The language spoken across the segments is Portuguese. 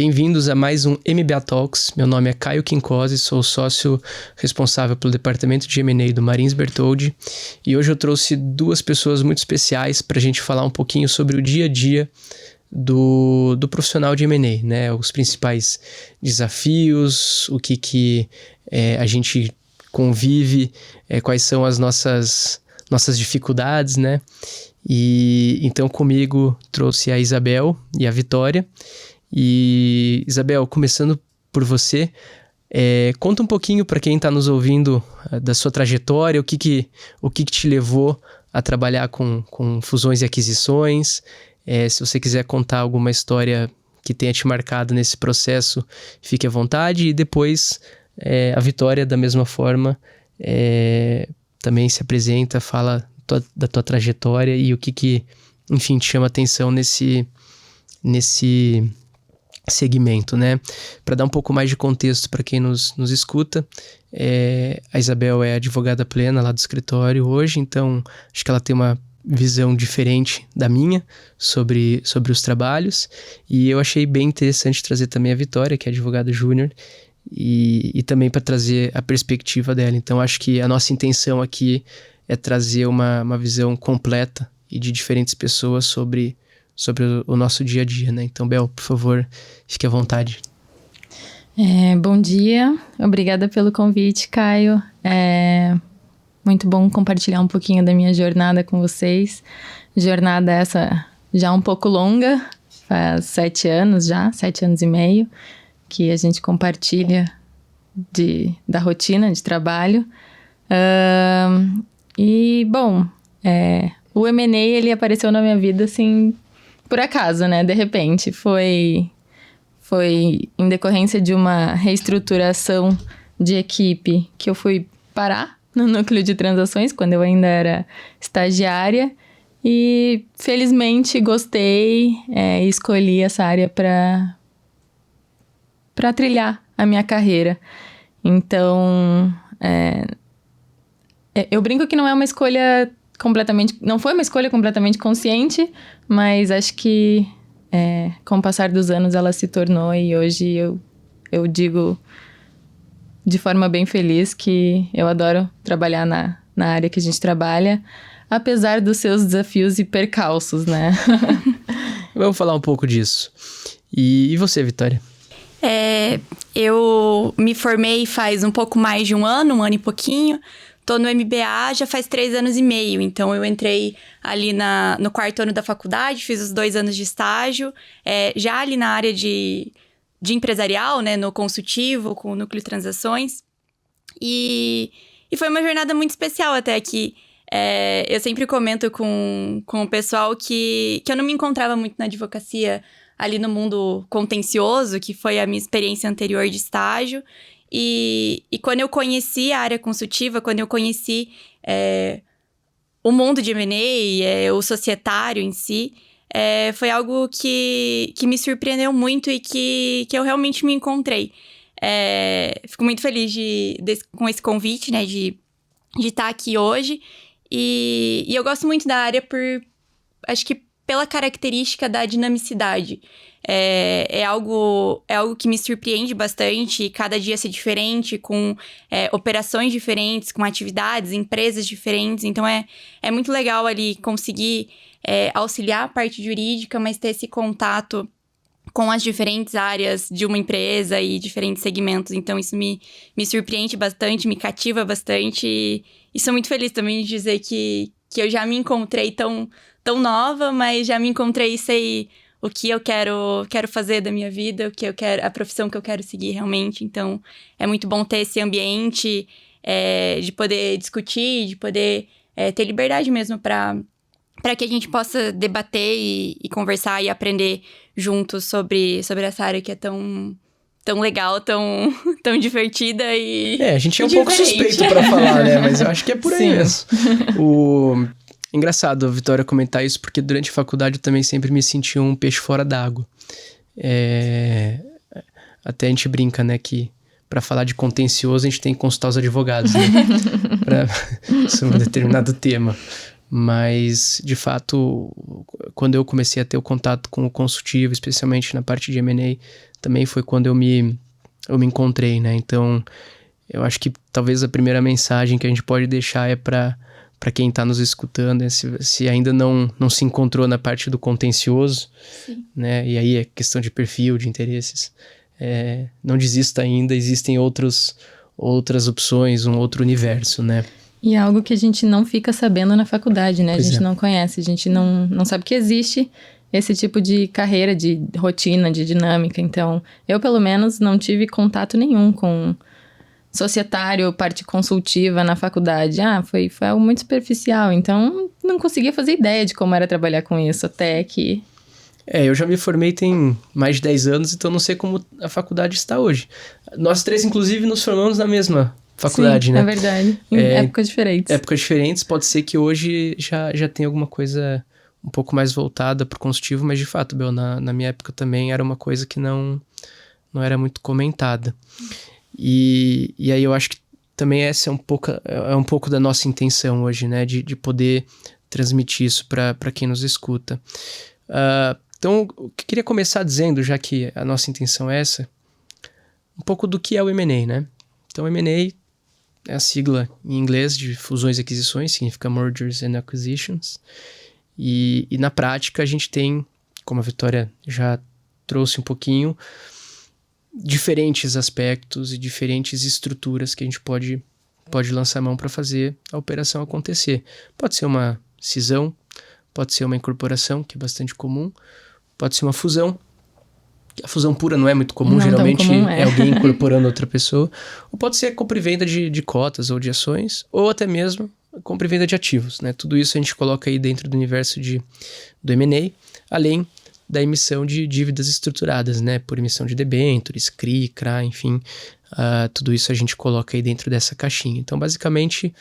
Bem-vindos a mais um MBA Talks. Meu nome é Caio Quincose, sou sócio responsável pelo departamento de M&A do Marins Bertoldi e hoje eu trouxe duas pessoas muito especiais para a gente falar um pouquinho sobre o dia a dia do profissional de M&A, né? Os principais desafios, o que a gente convive, quais são as nossas dificuldades, né? E então comigo trouxe a Isabel e a Vitória. E Isabel, começando por você, conta um pouquinho para quem está nos ouvindo da sua trajetória, o que te levou a trabalhar com fusões e aquisições. Se você quiser contar alguma história que tenha te marcado nesse processo, fique à vontade. E depois a Vitória, da mesma forma, também se apresenta, fala da tua trajetória e o que enfim, te chama atenção nesse segmento, né? Para dar um pouco mais de contexto para quem nos escuta, a Isabel é advogada plena lá do escritório hoje, então acho que ela tem uma visão diferente da minha sobre os trabalhos, e eu achei bem interessante trazer também a Vitória, que é advogada júnior, e também para trazer a perspectiva dela. Então acho que a nossa intenção aqui é trazer uma visão completa e de diferentes pessoas sobre o nosso dia a dia, né? Então, Bel, por favor, fique à vontade. Bom dia, obrigada pelo convite, Caio. Muito bom compartilhar um pouquinho da minha jornada com vocês. Jornada essa já um pouco longa, faz 7 anos já, 7 anos e meio, que a gente compartilha da rotina de trabalho. O M&A, ele apareceu na minha vida, assim, por acaso, né? De repente, foi em decorrência de uma reestruturação de equipe que eu fui parar no núcleo de transações, quando eu ainda era estagiária. E, felizmente, gostei e escolhi essa área para trilhar a minha carreira. Então, eu brinco que não é uma escolha não foi uma escolha completamente consciente, mas acho que com o passar dos anos ela se tornou, e hoje eu digo de forma bem feliz que eu adoro trabalhar na área que a gente trabalha, apesar dos seus desafios e percalços, né? Vamos falar um pouco disso. E você, Vitória? Eu me formei faz um pouco mais de um ano e pouquinho. Tô no MBA já faz 3 anos e meio, então eu entrei ali no 4º ano da faculdade, fiz os 2 anos de estágio, já ali na área de empresarial, né, no consultivo, com o núcleo de transações, e foi uma jornada muito especial até aqui. Eu sempre comento com o pessoal que eu não me encontrava muito na advocacia ali no mundo contencioso, que foi a minha experiência anterior de estágio. E quando eu conheci a área consultiva, quando eu conheci o mundo de M&A, o societário em si, foi algo que me surpreendeu muito e que eu realmente me encontrei. Fico muito feliz com esse convite, né, de estar aqui hoje. E eu gosto muito da área acho que pela característica da dinamicidade. É algo que me surpreende bastante, cada dia ser diferente, com operações diferentes, com atividades, empresas diferentes. Então, é muito legal ali conseguir auxiliar a parte jurídica, mas ter esse contato com as diferentes áreas de uma empresa e diferentes segmentos. Então, isso me surpreende bastante, me cativa bastante. E sou muito feliz também de dizer que eu já me encontrei tão nova, mas já me encontrei e sei o que eu quero fazer da minha vida, o que eu quero, a profissão que eu quero seguir realmente. Então, é muito bom ter esse ambiente de poder discutir, de poder ter liberdade mesmo para que a gente possa debater e conversar e aprender juntos sobre essa área que é tão legal, tão divertida e a gente é um pouco suspeito para falar, né? Mas eu acho que é por aí mesmo. Engraçado a Vitória comentar isso, porque durante a faculdade eu também sempre me senti um peixe fora d'água. Até a gente brinca, né, que para falar de contencioso a gente tem que consultar os advogados, né? Sobre um determinado tema. Mas, de fato, quando eu comecei a ter o contato com o consultivo, especialmente na parte de M&A, também foi quando eu me encontrei, né? Então, eu acho que talvez a primeira mensagem que a gente pode deixar é para quem está nos escutando, se ainda não se encontrou na parte do contencioso, sim, né? E aí é questão de perfil, de interesses. Não desista ainda, existem outras opções, um outro universo, né? E é algo que a gente não fica sabendo na faculdade, né? A gente não conhece, a gente não sabe que existe esse tipo de carreira, de rotina, de dinâmica. Então, eu pelo menos não tive contato nenhum com societário, parte consultiva na faculdade. Foi algo muito superficial, então não conseguia fazer ideia de como era trabalhar com isso, até que... Eu já me formei tem mais de 10 anos, então não sei como a faculdade está hoje. Nós três, inclusive, nos formamos na mesma faculdade, sim, né? É verdade, em épocas diferentes. Épocas diferentes, pode ser que hoje já tenha alguma coisa um pouco mais voltada para o consultivo, mas de fato, Bel, na minha época também era uma coisa que não era muito comentada. E aí eu acho que também essa é um pouco da nossa intenção hoje, né? De poder transmitir isso para quem nos escuta. Então, eu queria começar dizendo, já que a nossa intenção é essa, um pouco do que é o M&A, né? Então, M&A é a sigla em inglês de fusões e aquisições, significa Mergers and Acquisitions. E na prática a gente tem, como a Vitória já trouxe um pouquinho, diferentes aspectos e diferentes estruturas que a gente pode lançar mão para fazer a operação acontecer. Pode ser uma cisão, pode ser uma incorporação, que é bastante comum, pode ser uma fusão. A fusão pura não é muito comum, não geralmente comum, é alguém incorporando outra pessoa. Ou pode ser compra e venda de cotas ou de ações, ou até mesmo compra e venda de ativos, né? Tudo isso a gente coloca aí dentro do universo do M&A, além da emissão de dívidas estruturadas, né? Por emissão de debêntures, CRI, CRA, enfim, tudo isso a gente coloca aí dentro dessa caixinha. Então, basicamente,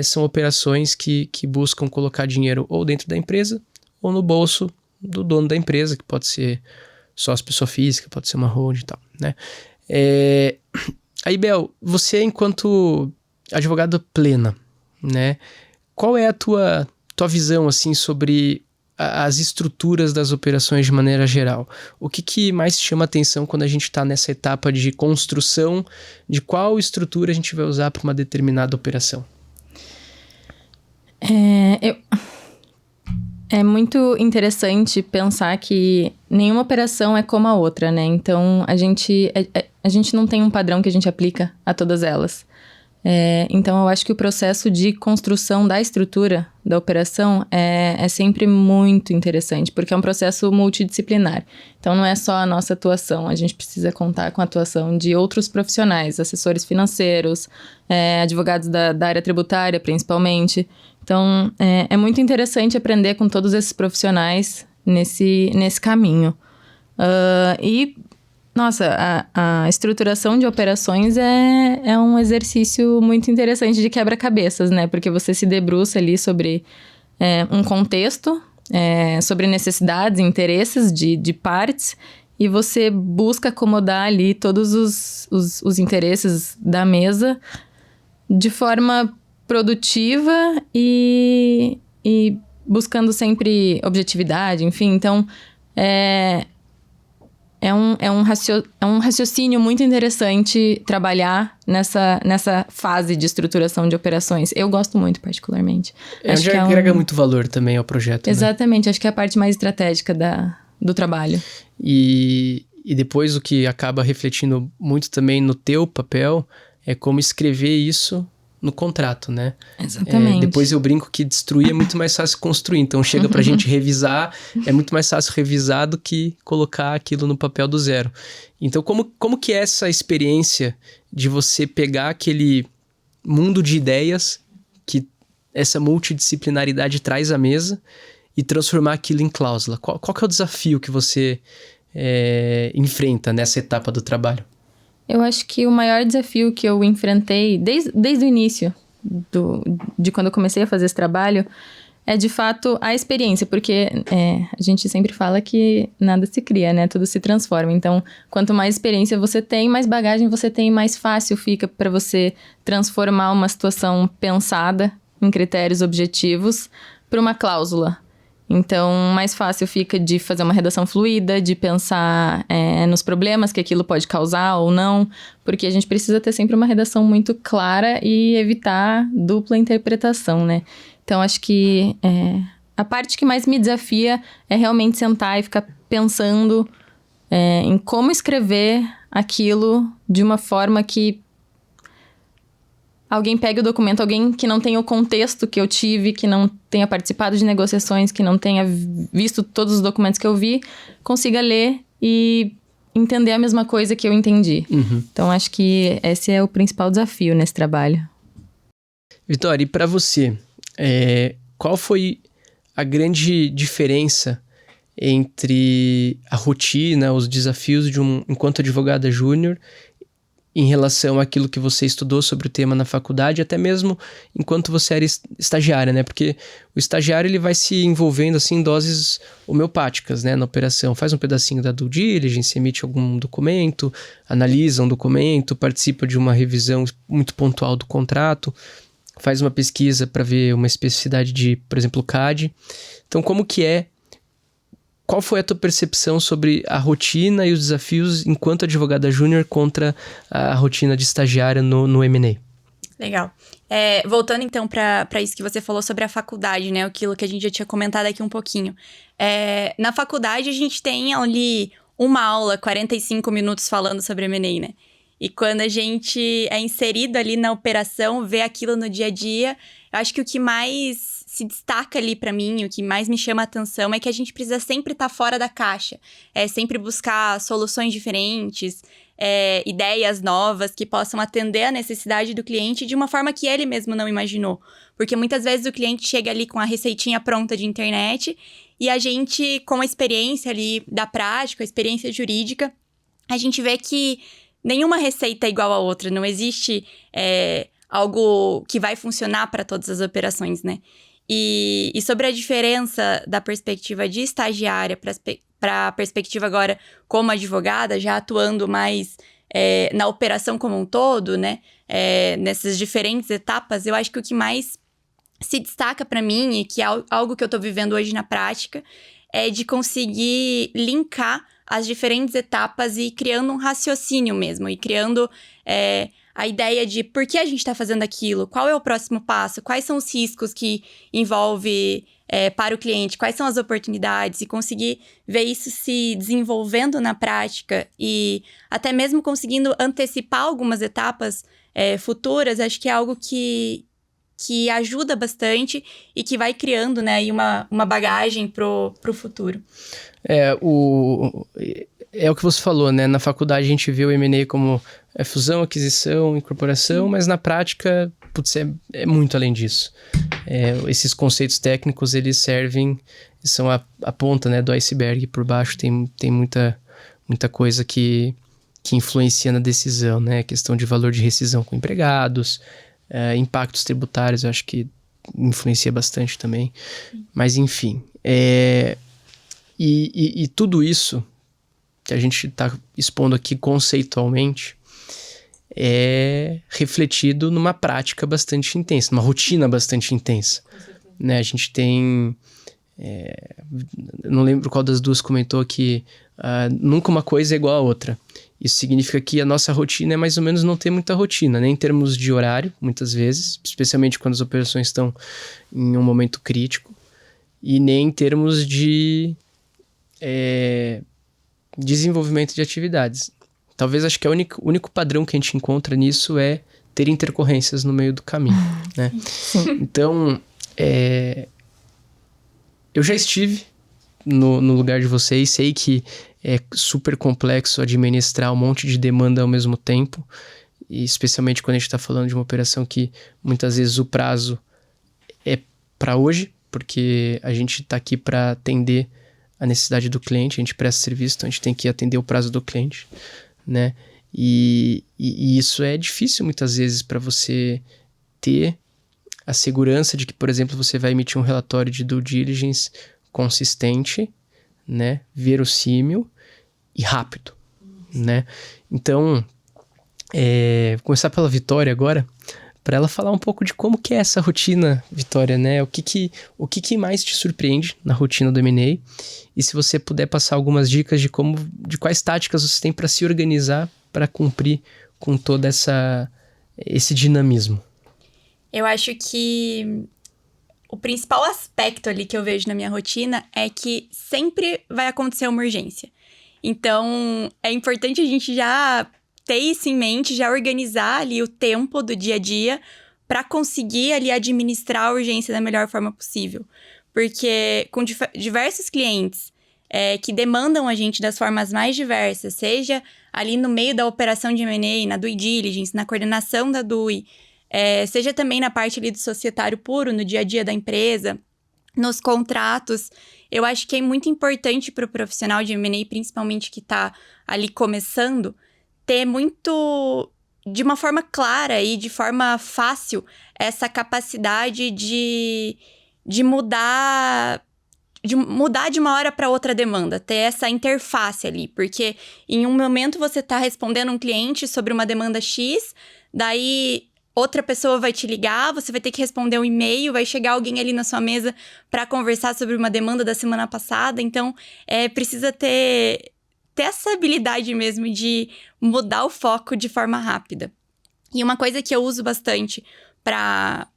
são operações que buscam colocar dinheiro ou dentro da empresa ou no bolso do dono da empresa, que pode ser sócio pessoa física, pode ser uma holding e tal, né? Aí, Bel, você enquanto advogada plena, né? Qual é a tua visão, assim, sobre as estruturas das operações de maneira geral? O que mais chama atenção quando a gente está nessa etapa de construção de qual estrutura a gente vai usar para uma determinada operação? É muito interessante pensar que nenhuma operação é como a outra, né? Então, a gente não tem um padrão que a gente aplica a todas elas. Então, eu acho que o processo de construção da estrutura da operação é sempre muito interessante, porque é um processo multidisciplinar. Então, não é só a nossa atuação, a gente precisa contar com a atuação de outros profissionais, assessores financeiros, advogados da área tributária, principalmente. Então, é muito interessante aprender com todos esses profissionais nesse caminho. Nossa, a estruturação de operações é um exercício muito interessante de quebra-cabeças, né? Porque você se debruça ali sobre um contexto, sobre necessidades e interesses de partes, e você busca acomodar ali todos os interesses da mesa de forma produtiva e buscando sempre objetividade, enfim. Então, é um raciocínio muito interessante trabalhar nessa fase de estruturação de operações. Eu gosto muito, particularmente. Acho que agrega muito valor também ao projeto. Exatamente, né? Acho que é a parte mais estratégica do trabalho. E depois o que acaba refletindo muito também no teu papel é como escrever isso no contrato, né? Exatamente. Depois eu brinco que destruir é muito mais fácil construir. Então chega pra gente revisar, é muito mais fácil revisar do que colocar aquilo no papel do zero. Então como que é essa experiência de você pegar aquele mundo de ideias que essa multidisciplinaridade traz à mesa e transformar aquilo em cláusula? Qual que é o desafio que você enfrenta nessa etapa do trabalho? Eu acho que o maior desafio que eu enfrentei desde o início de quando eu comecei a fazer esse trabalho é, de fato, a experiência. Porque a gente sempre fala que nada se cria, né? Tudo se transforma. Então, quanto mais experiência você tem, mais bagagem você tem, mais fácil fica para você transformar uma situação pensada em critérios objetivos para uma cláusula. Então, mais fácil fica de fazer uma redação fluida, de pensar nos problemas que aquilo pode causar ou não, porque a gente precisa ter sempre uma redação muito clara e evitar dupla interpretação, né? Então, acho que a parte que mais me desafia é realmente sentar e ficar pensando em como escrever aquilo de uma forma que alguém pegue o documento, alguém que não tenha o contexto que eu tive, que não tenha participado de negociações, que não tenha visto todos os documentos que eu vi, consiga ler e entender a mesma coisa que eu entendi. Uhum. Então, acho que esse é o principal desafio nesse trabalho. Vitória, e para você, qual foi a grande diferença entre a rotina, os desafios enquanto advogada júnior em relação àquilo que você estudou sobre o tema na faculdade, até mesmo enquanto você era estagiária, né? Porque o estagiário, ele vai se envolvendo, assim, em doses homeopáticas, né? Na operação. Faz um pedacinho da due diligence, emite algum documento, analisa um documento, participa de uma revisão muito pontual do contrato, faz uma pesquisa para ver uma especificidade de, por exemplo, CAD. Então, qual foi a tua percepção sobre a rotina e os desafios enquanto advogada júnior contra a rotina de estagiária no M&A? Legal. Voltando então para isso que você falou sobre a faculdade, né? Aquilo que a gente já tinha comentado aqui um pouquinho. Na faculdade a gente tem ali uma aula, 45 minutos falando sobre M&A, né? E quando a gente é inserido ali na operação, vê aquilo no dia a dia, eu acho que o que mais se destaca ali para mim, o que mais me chama a atenção é que a gente precisa sempre estar fora da caixa. Sempre buscar soluções diferentes, ideias novas que possam atender a necessidade do cliente de uma forma que ele mesmo não imaginou. Porque muitas vezes o cliente chega ali com a receitinha pronta de internet e a gente, com a experiência ali da prática, a experiência jurídica, a gente vê que nenhuma receita é igual a outra. Não existe algo que vai funcionar para todas as operações, né? E sobre a diferença da perspectiva de estagiária para a perspectiva agora como advogada, já atuando mais na operação como um todo, né? Nessas diferentes etapas, eu acho que o que mais se destaca para mim, e que é algo que eu estou vivendo hoje na prática, é de conseguir linkar as diferentes etapas e ir criando um raciocínio mesmo, e criando a ideia de por que a gente está fazendo aquilo, qual é o próximo passo, quais são os riscos que envolve para o cliente, quais são as oportunidades, e conseguir ver isso se desenvolvendo na prática e até mesmo conseguindo antecipar algumas etapas futuras, acho que é algo que ajuda bastante e que vai criando, né, aí uma bagagem pro futuro. É o que você falou, né? Na faculdade a gente vê o M&A como fusão, aquisição, incorporação, mas na prática, é muito além disso. Esses conceitos técnicos, eles são a ponta, né, do iceberg. Por baixo tem muita coisa que influencia na decisão, né? Questão de valor de rescisão com empregados, impactos tributários, eu acho que influencia bastante também. Mas enfim, e tudo isso que a gente está expondo aqui conceitualmente é refletido numa prática bastante intensa, numa rotina bastante intensa, né? A gente tem... não lembro qual das duas comentou que nunca uma coisa é igual a outra. Isso significa que a nossa rotina é mais ou menos não ter muita rotina, né? Em termos de horário, muitas vezes, especialmente quando as operações estão em um momento crítico, e nem em termos de desenvolvimento de atividades. Talvez, acho que o único padrão que a gente encontra nisso é ter intercorrências no meio do caminho, né? Então, eu já estive no lugar de vocês, sei que é super complexo administrar um monte de demanda ao mesmo tempo, e especialmente quando a gente está falando de uma operação que muitas vezes o prazo é para hoje, porque a gente está aqui para atender a necessidade do cliente, a gente presta serviço, então a gente tem que atender o prazo do cliente, né? E isso é difícil muitas vezes para você ter a segurança de que, por exemplo, você vai emitir um relatório de due diligence consistente, né? Verossímil e rápido, né? Então, vou começar pela Vitória agora, para ela falar um pouco de como que é essa rotina, Vitória, né? O que mais te surpreende na rotina do M&A? E se você puder passar algumas dicas de quais táticas você tem para se organizar para cumprir com todo esse dinamismo. Eu acho que o principal aspecto ali que eu vejo na minha rotina é que sempre vai acontecer uma urgência. Então, é importante a gente já ter isso em mente, já organizar ali o tempo do dia a dia para conseguir ali administrar a urgência da melhor forma possível. Porque com diversos clientes que demandam a gente das formas mais diversas, seja ali no meio da operação de M&A, na due diligence, na coordenação da DUI, seja também na parte ali do societário puro, no dia a dia da empresa, nos contratos. Eu acho que é muito importante para o profissional de M&A, principalmente que está ali começando, ter muito, de uma forma clara e de forma fácil, essa capacidade de mudar de uma hora para outra demanda, ter essa interface ali, porque em um momento você está respondendo um cliente sobre uma demanda X, daí outra pessoa vai te ligar, você vai ter que responder um e-mail, vai chegar alguém ali na sua mesa para conversar sobre uma demanda da semana passada, então precisa ter essa habilidade mesmo de mudar o foco de forma rápida. E uma coisa que eu uso bastante para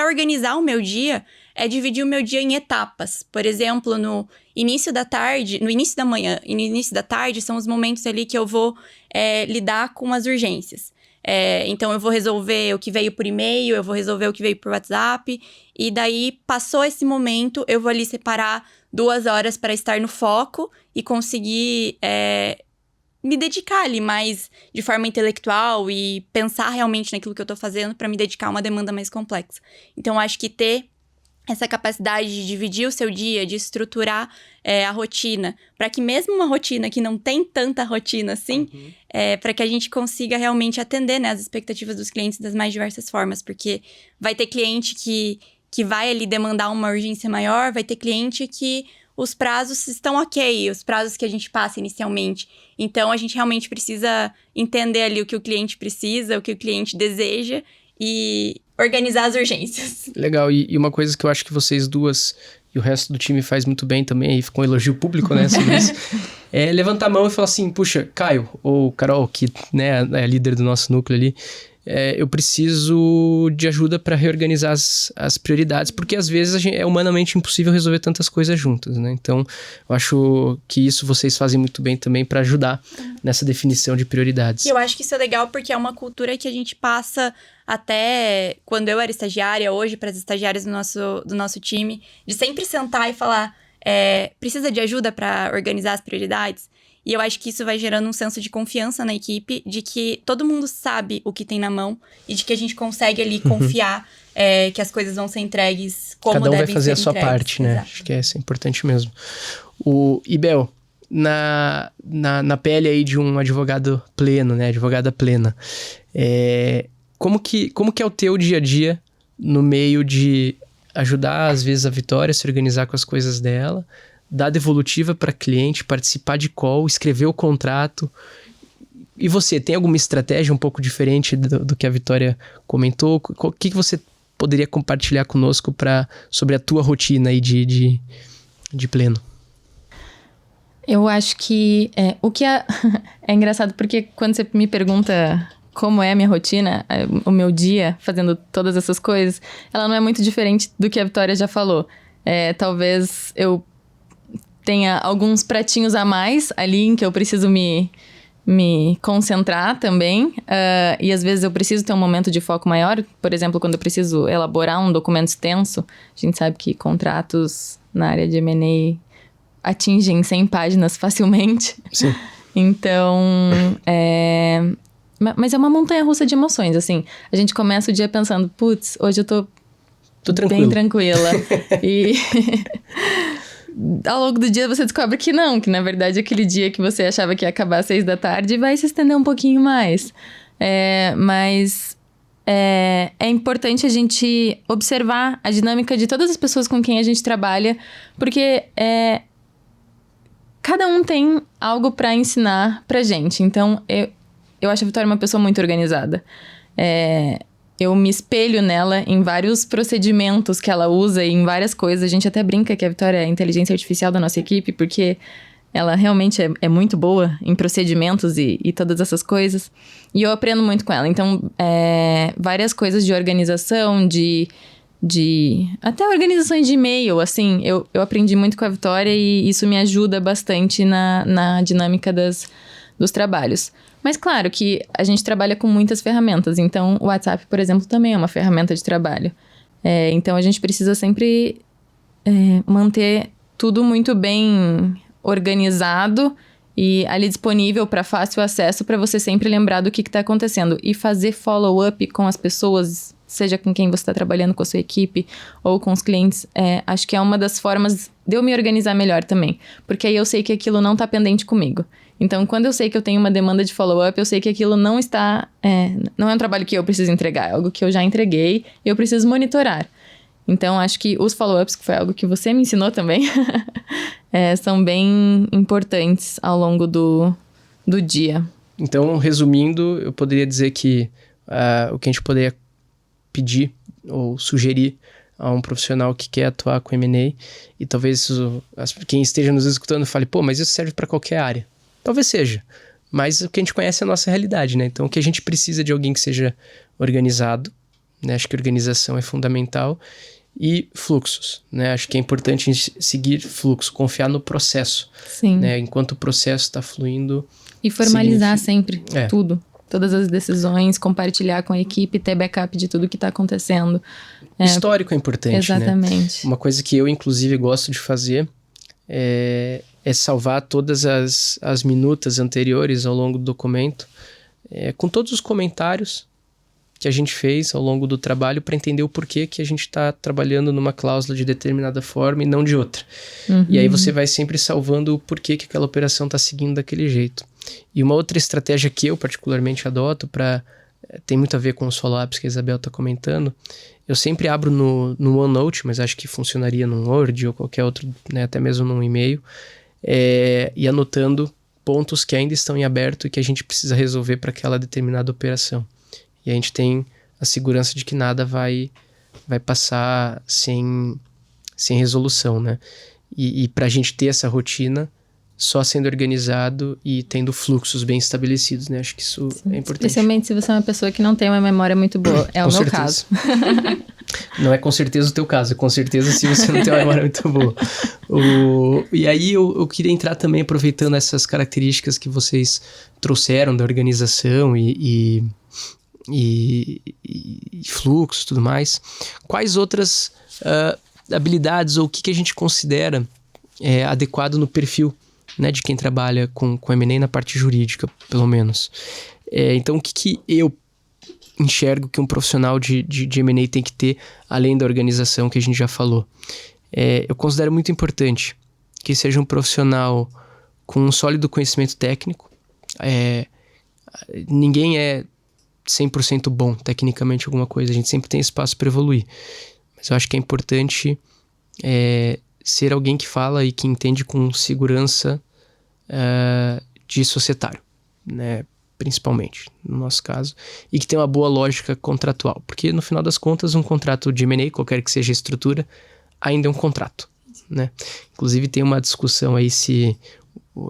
organizar o meu dia é dividir o meu dia em etapas. Por exemplo, no início da tarde, no início da manhã e no início da tarde são os momentos ali que eu vou lidar com as urgências. Então, eu vou resolver o que veio por e-mail, eu vou resolver o que veio por WhatsApp. E daí, passou esse momento, eu vou ali separar 2 horas para estar no foco e conseguir me dedicar ali mais de forma intelectual e pensar realmente naquilo que eu tô fazendo para me dedicar a uma demanda mais complexa. Então, acho que ter essa capacidade de dividir o seu dia, de estruturar a rotina, para que mesmo uma rotina que não tem tanta rotina assim, para que a gente consiga realmente atender, né, as expectativas dos clientes das mais diversas formas, porque vai ter cliente que vai ali demandar uma urgência maior, vai ter cliente que os prazos estão ok, os prazos que a gente passa inicialmente. Então, a gente realmente precisa entender ali o que o cliente precisa, o que o cliente deseja e organizar as urgências. Legal, e uma coisa que eu acho que vocês duas e o resto do time faz muito bem também, e ficou um elogio público, né, sobre isso, é levantar a mão e falar assim, puxa, Caio ou Carol, que, né, é a líder do nosso núcleo ali, eu preciso de ajuda para reorganizar as prioridades, porque às vezes é humanamente impossível resolver tantas coisas juntas, né? Então, eu acho que isso vocês fazem muito bem também para ajudar nessa definição de prioridades. E eu acho que isso é legal porque é uma cultura que a gente passa até quando eu era estagiária, hoje para as estagiárias do nosso time, de sempre sentar e falar, precisa de ajuda para organizar as prioridades? E eu acho que isso vai gerando um senso de confiança na equipe, de que todo mundo sabe o que tem na mão e de que a gente consegue ali confiar que as coisas vão ser entregues como devem ser entregues. Cada um vai fazer a sua parte, né? Exato. Acho que isso é importante mesmo. Ibel, na pele aí de um advogado pleno, né? Advogada plena, como que é o teu dia a dia no meio de ajudar, às vezes, a Vitória a se organizar com as coisas dela, dar devolutiva para cliente, participar de call, escrever o contrato. E você, tem alguma estratégia um pouco diferente do que a Vitória comentou? O que você poderia compartilhar conosco sobre a tua rotina aí de pleno? Eu acho que o que é engraçado, porque quando você me pergunta como é a minha rotina, o meu dia fazendo todas essas coisas, ela não é muito diferente do que a Vitória já falou. Talvez eu tenha alguns pratinhos a mais ali em que eu preciso me concentrar também. E às vezes eu preciso ter um momento de foco maior. Por exemplo, quando eu preciso elaborar um documento extenso, a gente sabe que contratos na área de M&A atingem 100 páginas facilmente. Sim. Então, mas é uma montanha-russa de emoções, assim. A gente começa o dia pensando, putz, hoje eu tô bem tranquila. E ao longo do dia você descobre que não, que na verdade aquele dia que você achava que ia acabar às 6 da tarde vai se estender um pouquinho mais. Mas é importante a gente observar a dinâmica de todas as pessoas com quem a gente trabalha, porque cada um tem algo para ensinar pra gente. Então, eu acho a Vitória uma pessoa muito organizada. eu me espelho nela em vários procedimentos que ela usa e em várias coisas. A gente até brinca que a Vitória é a inteligência artificial da nossa equipe, porque ela realmente é muito boa em procedimentos e todas essas coisas. E eu aprendo muito com ela. Então, várias coisas de organização, até organizações de e-mail, assim, eu aprendi muito com a Vitória e isso me ajuda bastante na dinâmica dos trabalhos. Mas claro que a gente trabalha com muitas ferramentas, então o WhatsApp, por exemplo, também é uma ferramenta de trabalho. Então a gente precisa sempre manter tudo muito bem organizado e ali disponível para fácil acesso para você sempre lembrar do que está acontecendo e fazer follow-up com as pessoas, seja com quem você está trabalhando, com a sua equipe ou com os clientes. Acho que é uma das formas de eu me organizar melhor também, porque aí eu sei que aquilo não está pendente comigo. Então, quando eu sei que eu tenho uma demanda de follow-up, eu sei que aquilo não está... não é um trabalho que eu preciso entregar, é algo que eu já entreguei e eu preciso monitorar. Então, acho que os follow-ups, que foi algo que você me ensinou também, são bem importantes ao longo do dia. Então, resumindo, eu poderia dizer que o que a gente poderia pedir ou sugerir a um profissional que quer atuar com M&A, e talvez quem esteja nos escutando fale, pô, mas isso serve para qualquer área. Talvez seja, mas o que a gente conhece é a nossa realidade, né? Então, o que a gente precisa de alguém que seja organizado, né? Acho que organização é fundamental, e fluxos, né? Acho que é importante seguir fluxo, confiar no processo. Sim. Né? Enquanto o processo está fluindo... E formalizar sempre tudo. Todas as decisões, compartilhar com a equipe, ter backup de tudo que está acontecendo. O histórico é importante, exatamente. Né? Uma coisa que eu, inclusive, gosto de fazer é salvar todas as minutas anteriores ao longo do documento, com todos os comentários que a gente fez ao longo do trabalho para entender o porquê que a gente está trabalhando numa cláusula de determinada forma e não de outra. Uhum. E aí você vai sempre salvando o porquê que aquela operação está seguindo daquele jeito. E uma outra estratégia que eu particularmente adoto tem muito a ver com os follow-ups que a Isabel está comentando. Eu sempre abro no OneNote, mas acho que funcionaria num Word ou qualquer outro, né, até mesmo num e-mail, e anotando pontos que ainda estão em aberto e que a gente precisa resolver para aquela determinada operação. E a gente tem a segurança de que nada vai passar sem resolução, né? E para a gente ter essa rotina, só sendo organizado e tendo fluxos bem estabelecidos, né? Acho que isso é importante. Especialmente se você é uma pessoa que não tem uma memória muito boa. É o meu caso. Não é com certeza o teu caso, é com certeza se você não tem uma memória muito boa. E aí eu queria entrar também aproveitando essas características que vocês trouxeram da organização e fluxos e tudo mais. Quais outras habilidades ou o que a gente considera adequado no perfil, né, de quem trabalha com M&A na parte jurídica, pelo menos? Então, o que eu enxergo que um profissional de M&A tem que ter, além da organização que a gente já falou? Eu considero muito importante que seja um profissional com um sólido conhecimento técnico. Ninguém é 100% bom tecnicamente alguma coisa, a gente sempre tem espaço para evoluir, mas eu acho que é importante ser alguém que fala e que entende com segurança de societário, né, principalmente no nosso caso, e que tem uma boa lógica contratual, porque no final das contas um contrato de M&A, qualquer que seja a estrutura, ainda é um contrato, né? Inclusive tem uma discussão aí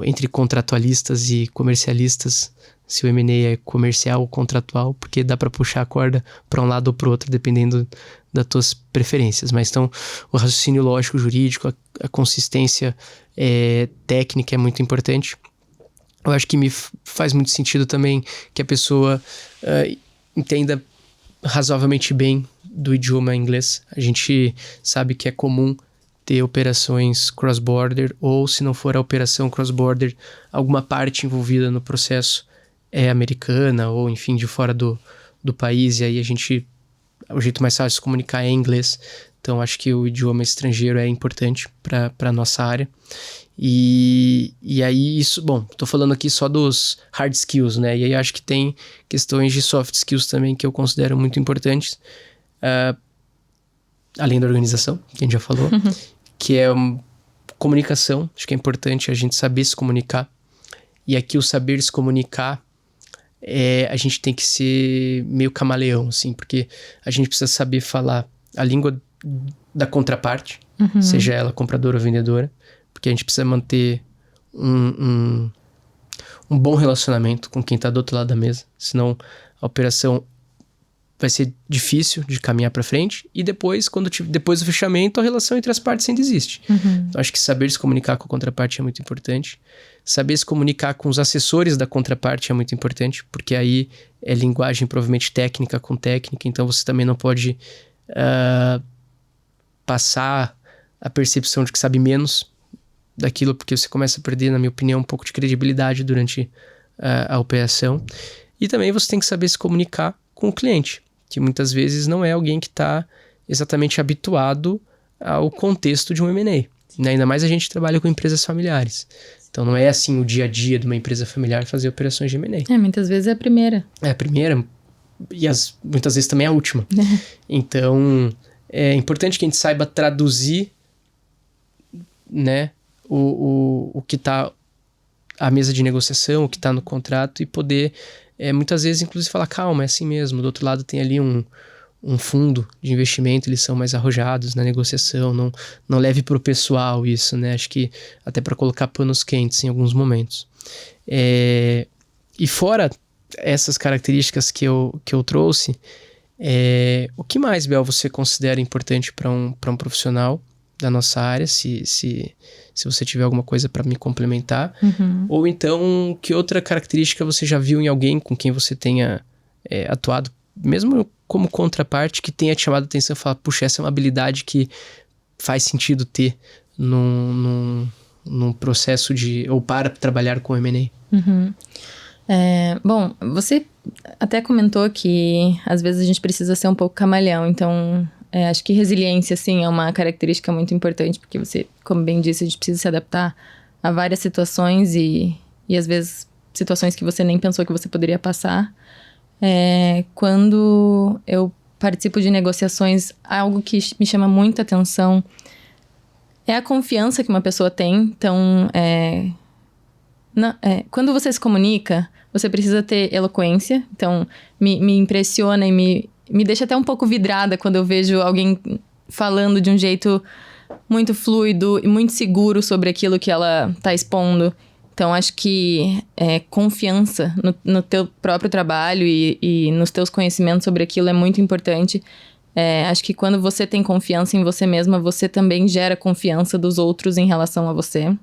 entre contratualistas e comercialistas, se o M&A é comercial ou contratual, porque dá para puxar a corda para um lado ou para o outro, dependendo das tuas preferências. Mas então, o raciocínio lógico jurídico, a consistência técnica é muito importante. Eu acho que me faz muito sentido também que a pessoa entenda razoavelmente bem do idioma inglês. A gente sabe que é comum ter operações cross-border, ou se não for a operação cross-border, alguma parte envolvida no processo americana, ou enfim, de fora do país, e aí o jeito mais fácil de se comunicar é em inglês. Então acho que o idioma estrangeiro é importante para a nossa área. E aí isso, bom, tô falando aqui só dos hard skills, né? E aí acho que tem questões de soft skills também que eu considero muito importantes, além da organização, que a gente já falou, que é comunicação. Acho que é importante a gente saber se comunicar. E aqui o saber se comunicar a gente tem que ser meio camaleão, assim, porque a gente precisa saber falar a língua da contraparte, seja ela compradora ou vendedora, porque a gente precisa manter um bom relacionamento com quem está do outro lado da mesa, senão a operação vai ser difícil de caminhar para frente, e depois do fechamento, a relação entre as partes ainda existe. Então, acho que saber se comunicar com a contraparte é muito importante. Saber se comunicar com os assessores da contraparte é muito importante, porque aí é linguagem provavelmente técnica com técnica, então você também não pode passar a percepção de que sabe menos daquilo, porque você começa a perder, na minha opinião, um pouco de credibilidade durante a operação. E também você tem que saber se comunicar com o cliente, que muitas vezes não é alguém que está exatamente habituado ao contexto de um M&A. Né? Ainda mais a gente trabalha com empresas familiares. Então não é assim o dia a dia de uma empresa familiar fazer operações de M&A. Muitas vezes é a primeira. É a primeira e muitas vezes também é a última. Então é importante que a gente saiba traduzir, né, o que está à mesa de negociação, o que está no contrato, e poder muitas vezes inclusive falar, calma, é assim mesmo. Do outro lado tem ali um fundo de investimento, eles são mais arrojados na negociação, não leve para o pessoal isso, né? Acho que até para colocar panos quentes em alguns momentos. E fora essas características que eu trouxe, o que mais, Bel, você considera importante para um profissional da nossa área, se você tiver alguma coisa para me complementar? Ou então, que outra característica você já viu em alguém com quem você tenha atuado, mesmo como contraparte, que tenha te chamado a atenção e falar, puxa, essa é uma habilidade que faz sentido ter num processo ou para trabalhar com M&A? Bom, você até comentou que às vezes a gente precisa ser um pouco camaleão, então acho que resiliência, sim, é uma característica muito importante, porque você, como bem disse, a gente precisa se adaptar a várias situações e às vezes situações que você nem pensou que você poderia passar. Quando eu participo de negociações, algo que me chama muita atenção é a confiança que uma pessoa tem. Então, quando você se comunica, você precisa ter eloquência. Então, me impressiona e me deixa até um pouco vidrada quando eu vejo alguém falando de um jeito muito fluido e muito seguro sobre aquilo que ela está expondo. Então, acho que confiança no teu próprio trabalho e nos teus conhecimentos sobre aquilo é muito importante. Acho que quando você tem confiança em você mesma, você também gera confiança dos outros em relação a você.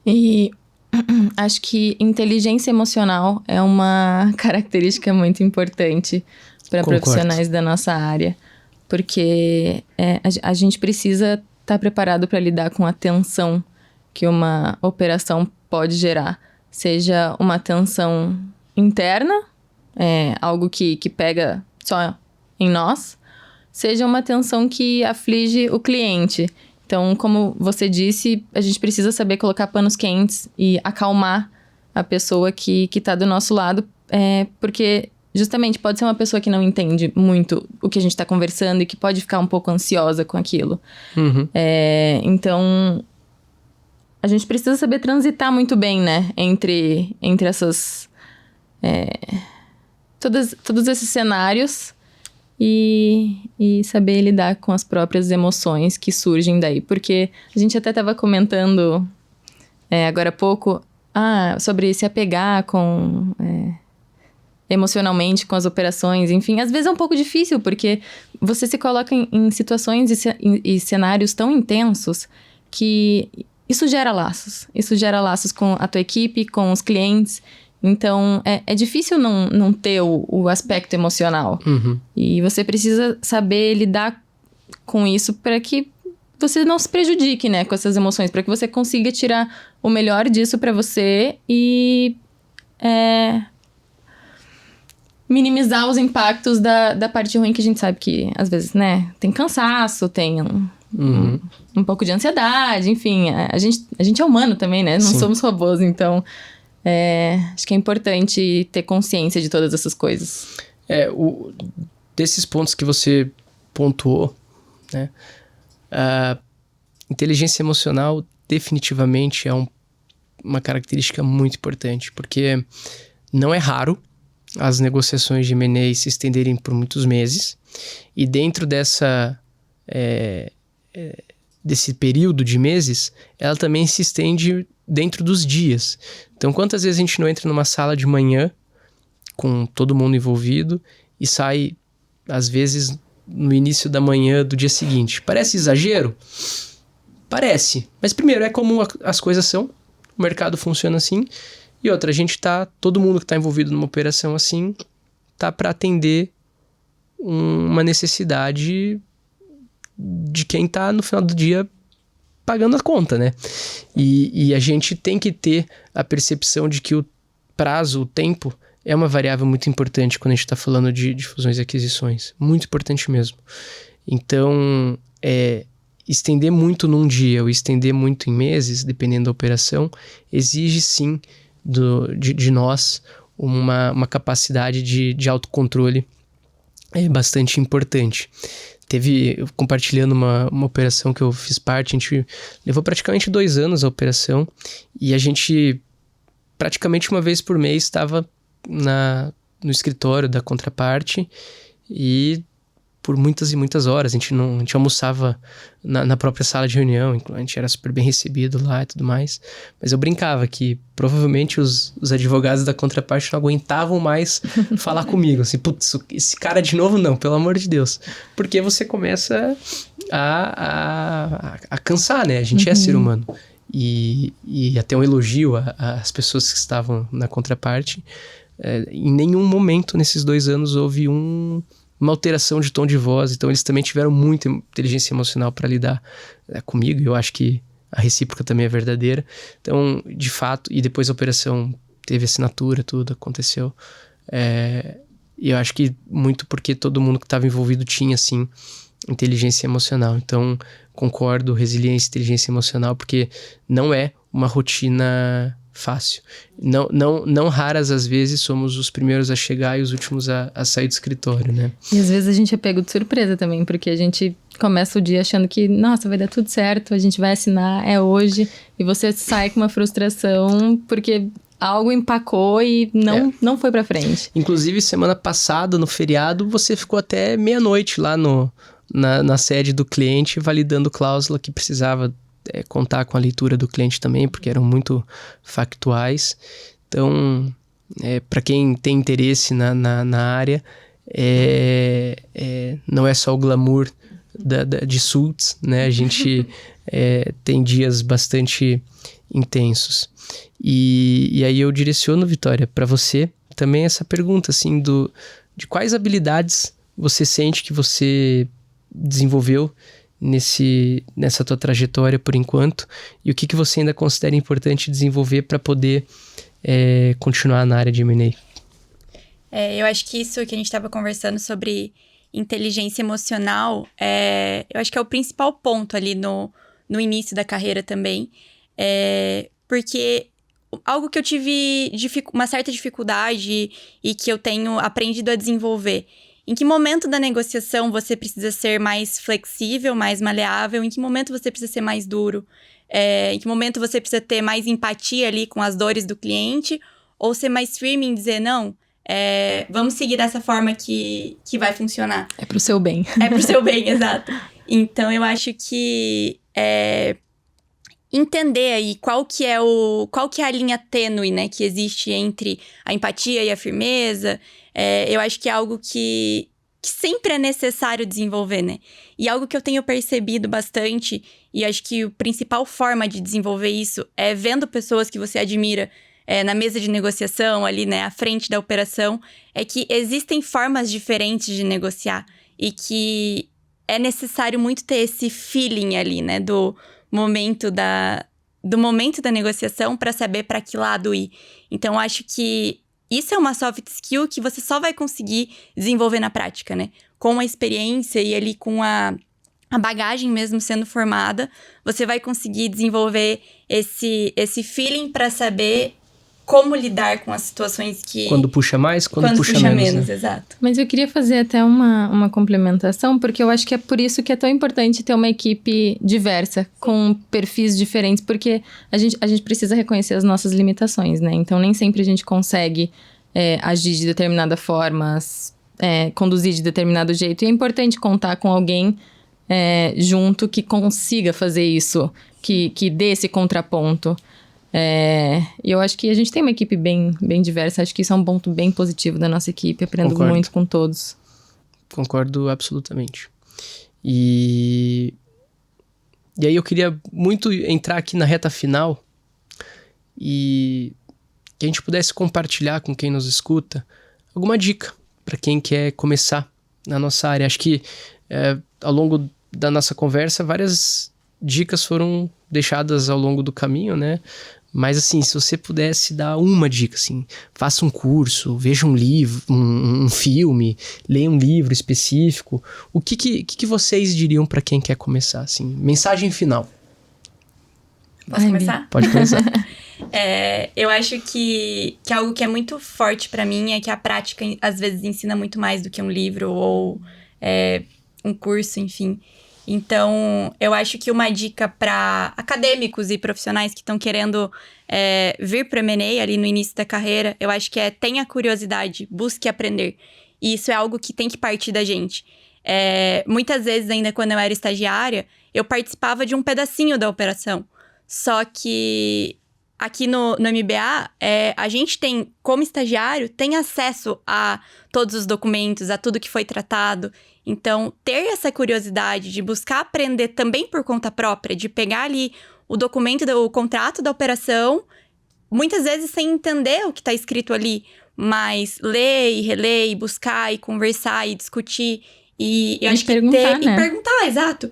E acho que inteligência emocional é uma característica muito importante para profissionais da nossa área. Porque a gente precisa estar preparado para lidar com a tensão que uma operação pode gerar. Seja uma tensão interna, algo que pega só em nós, seja uma tensão que aflige o cliente. Então, como você disse, a gente precisa saber colocar panos quentes e acalmar a pessoa que está do nosso lado, porque justamente pode ser uma pessoa que não entende muito o que a gente está conversando e que pode ficar um pouco ansiosa com aquilo. Então, a gente precisa saber transitar muito bem, né? Entre essas... todos esses cenários e saber lidar com as próprias emoções que surgem daí. Porque a gente até estava comentando agora há pouco sobre se apegar emocionalmente com as operações. Enfim, às vezes é um pouco difícil, porque você se coloca em situações e cenários tão intensos que... Isso gera laços. Isso gera laços com a tua equipe, com os clientes. Então, é difícil não ter o aspecto emocional. E você precisa saber lidar com isso para que você não se prejudique, né, com essas emoções. Para que você consiga tirar o melhor disso para você e minimizar os impactos da parte ruim, que a gente sabe que, às vezes, né, tem cansaço, tem um pouco de ansiedade, enfim. A gente é humano também, né? Não somos robôs, então acho que é importante ter consciência de todas essas coisas. Desses pontos que você pontuou, né? A inteligência emocional definitivamente é uma característica muito importante, porque Não é raro as negociações de M&A se estenderem por muitos meses, e dentro desse período de meses, ela também se estende dentro dos dias. Então, quantas vezes a gente não entra numa sala de manhã com todo mundo envolvido e sai, às vezes, no início da manhã do dia seguinte? Parece exagero? Parece. Mas primeiro, é como as coisas são, o mercado funciona assim, e outra, todo mundo que está envolvido numa operação assim, tá para atender uma necessidade de quem tá no final do dia pagando a conta, né? E a gente tem que ter a percepção de que o prazo, o tempo, é uma variável muito importante quando a gente está falando de fusões e aquisições. Muito importante mesmo. Então, estender muito num dia ou estender muito em meses, dependendo da operação, exige sim de nós uma capacidade de autocontrole bastante importante. Compartilhando uma operação que eu fiz parte, a gente levou praticamente 2 anos a operação, e a gente praticamente uma vez por mês estava no escritório da contraparte, e por muitas e muitas horas. A gente almoçava na própria sala de reunião, a gente era super bem recebido lá e tudo mais. Mas eu brincava que provavelmente os advogados da contraparte não aguentavam mais falar comigo. Assim, putz, esse cara de novo não, pelo amor de Deus. Porque você começa a cansar, né? A gente é ser humano. E até um elogio às pessoas que estavam na contraparte. Em nenhum momento nesses 2 anos houve uma alteração de tom de voz. Então eles também tiveram muita inteligência emocional para lidar comigo. Eu acho que a recíproca também é verdadeira. Então, de fato, e depois a operação teve assinatura, tudo aconteceu. E eu acho que muito porque todo mundo que estava envolvido tinha, sim, inteligência emocional. Então, concordo, resiliência, inteligência emocional, porque não é uma rotina fácil. Não raras às vezes somos os primeiros a chegar e os últimos a sair do escritório, né? E às vezes a gente é pego de surpresa também, porque a gente começa o dia achando que, nossa, vai dar tudo certo, a gente vai assinar, é hoje, e você sai com uma frustração porque algo empacou e não foi pra frente. Inclusive, semana passada, no feriado, você ficou até meia-noite lá na sede do cliente, validando cláusula que precisava contar com a leitura do cliente também, porque eram muito factuais. Então, para quem tem interesse na área, não é só o glamour de Sultz, né? A gente tem dias bastante intensos. E aí eu direciono, Vitória, para você também essa pergunta, assim, de quais habilidades você sente que você desenvolveu nessa tua trajetória por enquanto, e o que você ainda considera importante desenvolver para poder continuar na área de M&A? Eu acho que isso que a gente estava conversando sobre inteligência emocional, eu acho que é o principal ponto ali no início da carreira também, porque algo que eu tive uma certa dificuldade e que eu tenho aprendido a desenvolver. Em que momento da negociação você precisa ser mais flexível, mais maleável? Em que momento você precisa ser mais duro? Em que momento você precisa ter mais empatia ali com as dores do cliente? Ou ser mais firme em dizer, não, vamos seguir dessa forma que vai funcionar. É pro seu bem. É pro seu bem, exato. Então, eu acho que entender aí qual que é a linha tênue, né, que existe entre a empatia e a firmeza, eu acho que é algo que sempre é necessário desenvolver, né? E algo que eu tenho percebido bastante, e acho que a principal forma de desenvolver isso é vendo pessoas que você admira na mesa de negociação, ali, né, à frente da operação, é que existem formas diferentes de negociar e que é necessário muito ter esse feeling ali, né, do momento da negociação para saber para que lado ir. Então, acho que isso é uma soft skill que você só vai conseguir desenvolver na prática, né? Com a experiência e ali com a bagagem mesmo sendo formada, você vai conseguir desenvolver esse feeling para saber como lidar com as situações que... Quando puxa mais, quando puxa menos, né? Exato. Mas eu queria fazer até uma complementação, porque eu acho que é por isso que é tão importante ter uma equipe diversa, com perfis diferentes, porque a gente precisa reconhecer as nossas limitações, né? Então, nem sempre a gente consegue agir de determinada forma, conduzir de determinado jeito. E é importante contar com alguém junto que consiga fazer isso, que dê esse contraponto. E eu acho que a gente tem uma equipe bem, bem diversa. Acho que isso é um ponto bem positivo da nossa equipe. Aprendo muito com todos. Concordo absolutamente. E aí eu queria muito entrar aqui na reta final e que a gente pudesse compartilhar com quem nos escuta alguma dica para quem quer começar na nossa área. Acho que ao longo da nossa conversa várias dicas foram deixadas ao longo do caminho, né? Mas assim, se você pudesse dar uma dica, assim, faça um curso, veja um livro, um filme, leia um livro específico, o que vocês diriam para quem quer começar, assim? Mensagem final. Posso começar? Pode começar. Eu acho que algo que é muito forte pra mim é que a prática às vezes ensina muito mais do que um livro ou um curso, enfim. Então, eu acho que uma dica para acadêmicos e profissionais que estão querendo vir para o M&A ali no início da carreira, eu acho que tenha curiosidade, busque aprender. E isso é algo que tem que partir da gente. Muitas vezes, ainda quando eu era estagiária, eu participava de um pedacinho da operação. Só que aqui no MBA, a gente tem, como estagiário, tem acesso a todos os documentos, a tudo que foi tratado. Então, ter essa curiosidade de buscar aprender também por conta própria, de pegar ali o documento, o contrato da operação, muitas vezes sem entender o que está escrito ali, mas ler e reler e buscar e conversar e discutir. E eu acho que perguntar, né? E perguntar, exato.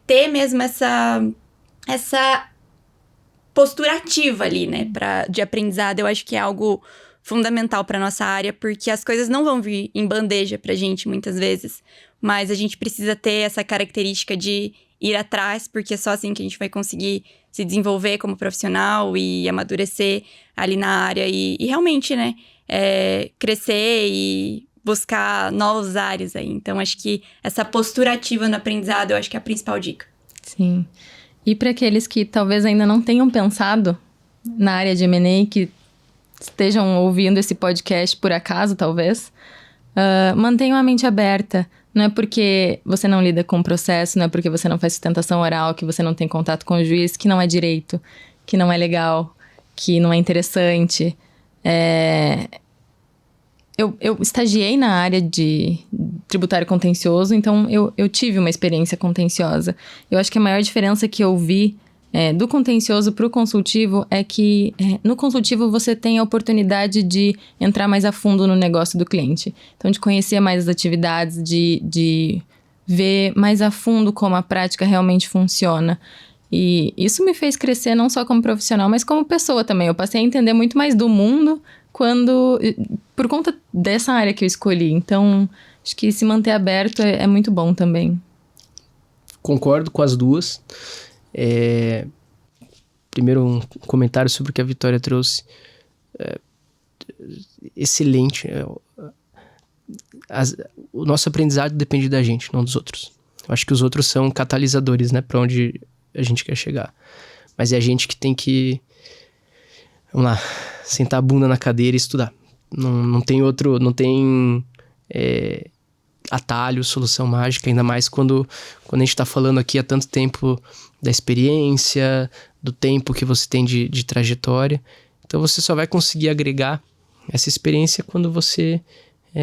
Ter mesmo essa postura ativa ali, né, de aprendizado, eu acho que é algo fundamental para nossa área, porque as coisas não vão vir em bandeja pra gente muitas vezes, mas a gente precisa ter essa característica de ir atrás, porque é só assim que a gente vai conseguir se desenvolver como profissional e amadurecer ali na área e realmente, né, crescer e buscar novos áreas aí. Então, acho que essa postura ativa no aprendizado, eu acho que é a principal dica. Sim. E para aqueles que talvez ainda não tenham pensado na área de M&A, que estejam ouvindo esse podcast por acaso, talvez, mantenham a mente aberta. Não é porque você não lida com o processo, não é porque você não faz sustentação oral, que você não tem contato com o juiz, que não é direito, que não é legal, que não é interessante. Eu estagiei na área de tributário contencioso, então eu tive uma experiência contenciosa. Eu acho que a maior diferença que eu vi do contencioso para o consultivo é que no consultivo você tem a oportunidade de entrar mais a fundo no negócio do cliente. Então, de conhecer mais as atividades, de ver mais a fundo como a prática realmente funciona. E isso me fez crescer não só como profissional, mas como pessoa também. Eu passei a entender muito mais do mundo por conta dessa área que eu escolhi. Então, acho que se manter aberto é muito bom também. Concordo com as duas. Primeiro, um comentário sobre o que a Vitória trouxe. Excelente. O nosso aprendizado depende da gente, não dos outros. Eu acho que os outros são catalisadores, né, para onde a gente quer chegar. Mas é a gente que tem que, vamos lá, sentar a bunda na cadeira e estudar. Não tem outro, não tem atalho, solução mágica, ainda mais quando a gente está falando aqui há tanto tempo da experiência, do tempo que você tem de trajetória. Então você só vai conseguir agregar essa experiência quando você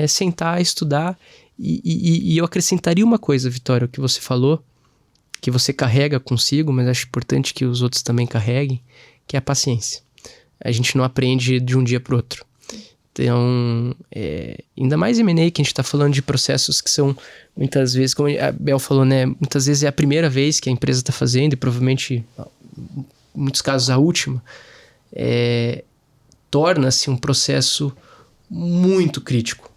sentar, estudar. E eu acrescentaria uma coisa, Vitória, o que você falou, que você carrega consigo, mas acho importante que os outros também carreguem, que é a paciência. A gente não aprende de um dia para o outro. Então, ainda mais M&A, que a gente está falando de processos que são, muitas vezes, como a Bel falou, né? Muitas vezes é a primeira vez que a empresa está fazendo, e provavelmente, em muitos casos, a última. Torna-se um processo muito crítico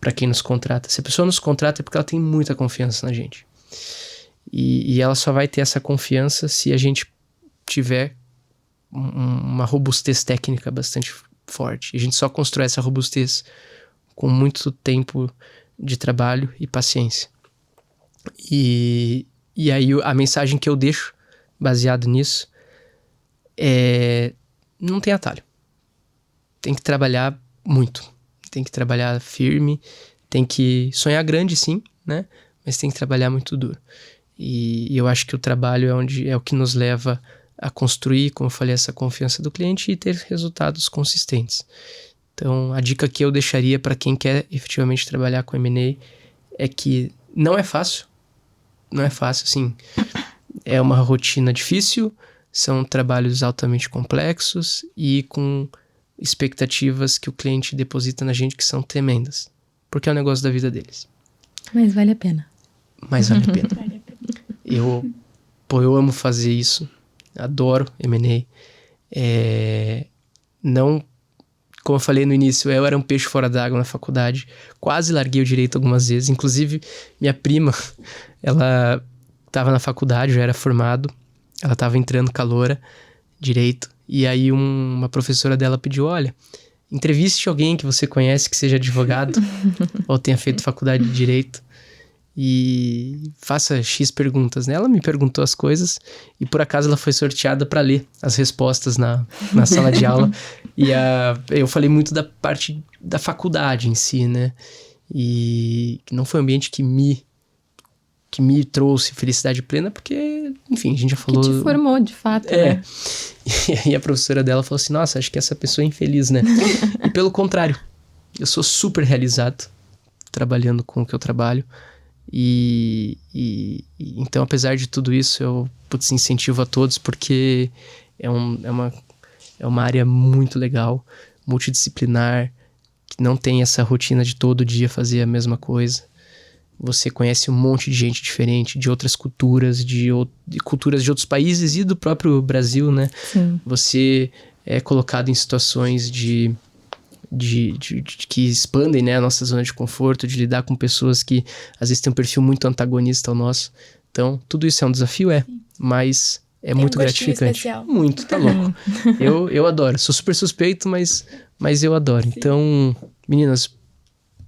para quem nos contrata. Se a pessoa nos contrata é porque ela tem muita confiança na gente. E ela só vai ter essa confiança se a gente tiver uma robustez técnica bastante forte. E a gente só constrói essa robustez com muito tempo de trabalho e paciência. E aí a mensagem que eu deixo baseado nisso não tem atalho. Tem que trabalhar muito. Tem que trabalhar firme, tem que sonhar grande, sim, né? Mas tem que trabalhar muito duro. E eu acho que o trabalho é o que nos leva a construir, como eu falei, essa confiança do cliente e ter resultados consistentes. Então, a dica que eu deixaria para quem quer efetivamente trabalhar com M&A é que não é fácil. Não é fácil, assim. É uma rotina difícil, são trabalhos altamente complexos e com expectativas que o cliente deposita na gente que são tremendas. Porque é o negócio da vida deles. Mas vale a pena. Mas vale a pena. Eu amo fazer isso. Adoro M&A. Não, como eu falei no início, eu era um peixe fora d'água na faculdade. Quase larguei o direito algumas vezes. Inclusive, minha prima, ela estava na faculdade, já era formado. Ela estava entrando caloura, direito. E aí uma professora dela pediu, olha, entreviste alguém que você conhece que seja advogado ou tenha feito faculdade de direito e faça X perguntas, né? Ela me perguntou as coisas e por acaso ela foi sorteada para ler as respostas na sala de aula. E eu falei muito da parte da faculdade em si, né? E que não foi um ambiente que me trouxe felicidade plena, porque, enfim, a gente já falou... Que te formou, de fato, né? E aí a professora dela falou assim, nossa, acho que essa pessoa é infeliz, né? E pelo contrário, eu sou super realizado trabalhando com o que eu trabalho. Então, apesar de tudo isso, eu incentivo a todos, porque é uma área muito legal, multidisciplinar, que não tem essa rotina de todo dia fazer a mesma coisa. Você conhece um monte de gente diferente, de outras culturas, de culturas de outros países e do próprio Brasil, né? Sim. Você é colocado em situações que expandem, né, a nossa zona de conforto, de lidar com pessoas que às vezes têm um perfil muito antagonista ao nosso. Então, tudo isso é um desafio, mas é muito gratificante. Especial. Muito, tá louco. Eu adoro. Sou super suspeito, mas eu adoro. Sim. Então, meninas,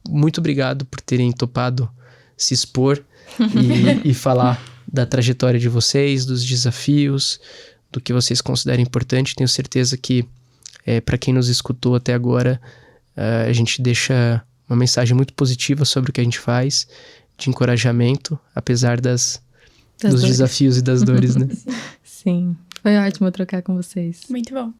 muito obrigado por terem topado se expor e falar da trajetória de vocês, dos desafios, do que vocês consideram importante. Tenho certeza que para quem nos escutou até agora, a gente deixa uma mensagem muito positiva sobre o que a gente faz, de encorajamento, apesar dos desafios e das dores, né? Sim, foi ótimo trocar com vocês. Muito bom.